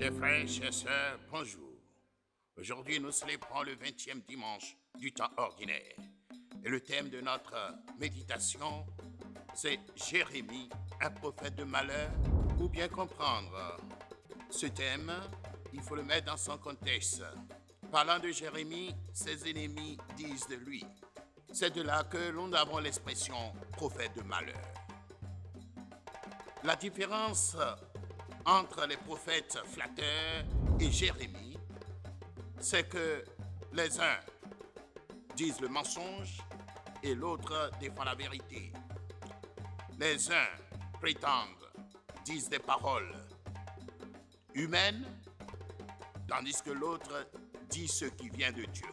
Chers frères, chers sœurs, bonjour. Aujourd'hui, nous célébrons le 20e dimanche du temps ordinaire. Et le thème de notre méditation, c'est Jérémie, un prophète de malheur. Pour bien comprendre ce thème, il faut le mettre dans son contexte. Parlant de Jérémie, ses ennemis disent de lui. C'est de là que nous avons l'expression prophète de malheur. La différence entre les prophètes flatteurs et Jérémie, c'est que les uns disent le mensonge et l'autre défend la vérité. Les uns prétendent, disent des paroles humaines, tandis que l'autre dit ce qui vient de Dieu.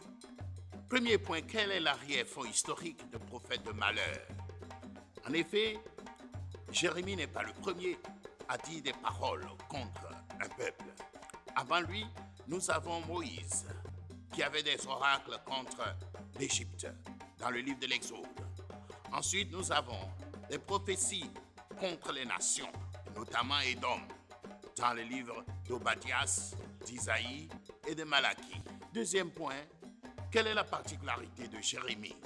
Premier point, quel est l'arrière-fond historique de prophète de malheur? En effet, Jérémie n'est pas le premier à dire des paroles contre un peuple. Avant lui, nous avons Moïse, qui avait des oracles contre l'Égypte, dans le livre de l'Exode. Ensuite, nous avons des prophéties contre les nations, notamment Édom, dans le livre d'Obadias, d'Isaïe et de Malachie. Deuxième point, quelle est la particularité de Jérémie?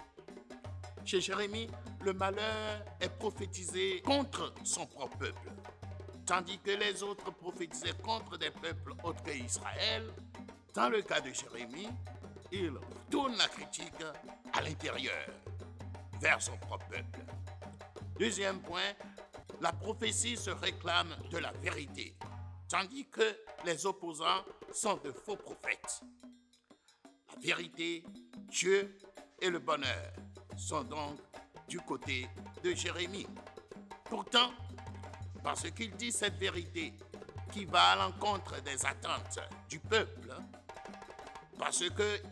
Chez Jérémie, le malheur est prophétisé contre son propre peuple, tandis que les autres prophétisaient contre des peuples autres qu'Israël. Dans le cas de Jérémie, il tourne la critique à l'intérieur, vers son propre peuple. Deuxième point, la prophétie se réclame de la vérité, tandis que les opposants sont de faux prophètes. La vérité, Dieu et le bonheur sont donc du côté de Jérémie. Pourtant, parce qu'il dit cette vérité qui va à l'encontre des attentes du peuple, parce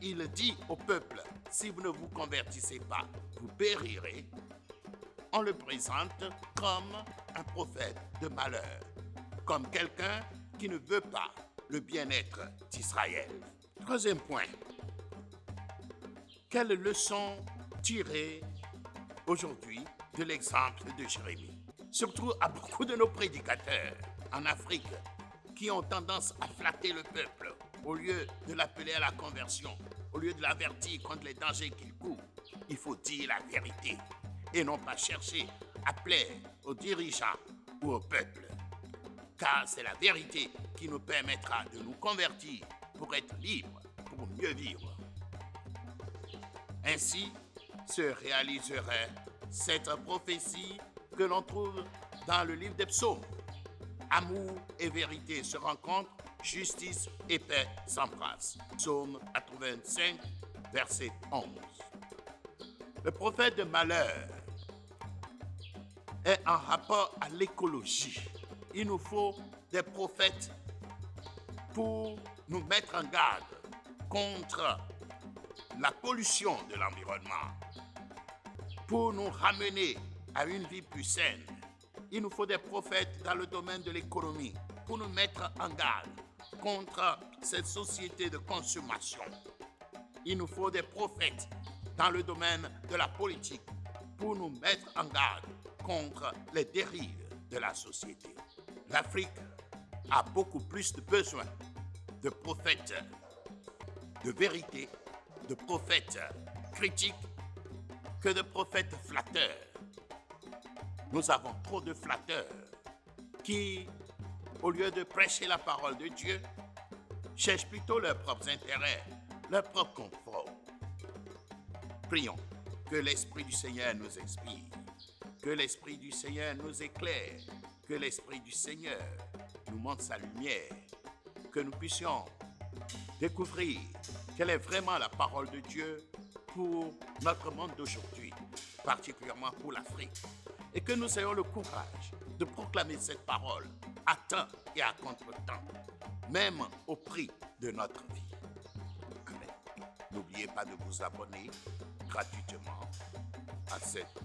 qu'il dit au peuple, si vous ne vous convertissez pas, vous périrez, on le présente comme un prophète de malheur, comme quelqu'un qui ne veut pas le bien-être d'Israël. Troisième point, quelle leçon tirer aujourd'hui de l'exemple de Jérémie? Surtout à beaucoup de nos prédicateurs en Afrique qui ont tendance à flatter le peuple au lieu de l'appeler à la conversion, au lieu de l'avertir contre les dangers qu'il court. Il faut dire la vérité et non pas chercher à plaire aux dirigeants ou au peuple. Car c'est la vérité qui nous permettra de nous convertir pour être libres, pour mieux vivre. Ainsi se réaliserait cette prophétie que l'on trouve dans le livre des psaumes. Amour et vérité se rencontrent, justice et paix s'embrassent. Psaume 85, verset 11. Le prophète de malheur est en rapport à l'écologie. Il nous faut des prophètes pour nous mettre en garde contre la pollution de l'environnement, pour nous ramener à une vie plus saine. Il nous faut des prophètes dans le domaine de l'économie pour nous mettre en garde contre cette société de consommation. Il nous faut des prophètes dans le domaine de la politique pour nous mettre en garde contre les dérives de la société. L'Afrique a beaucoup plus de besoin de prophètes de vérité, de prophètes critiques que de prophètes flatteurs. Nous avons trop de flatteurs qui, au lieu de prêcher la parole de Dieu, cherchent plutôt leurs propres intérêts, leur propre confort. Prions que l'Esprit du Seigneur nous inspire, que l'Esprit du Seigneur nous éclaire, que l'Esprit du Seigneur nous montre sa lumière, que nous puissions découvrir quelle est vraiment la parole de Dieu pour notre monde d'aujourd'hui, particulièrement pour l'Afrique, et que nous ayons le courage de proclamer cette parole à temps et à contre-temps, même au prix de notre vie. Amen. N'oubliez pas de vous abonner gratuitement à cette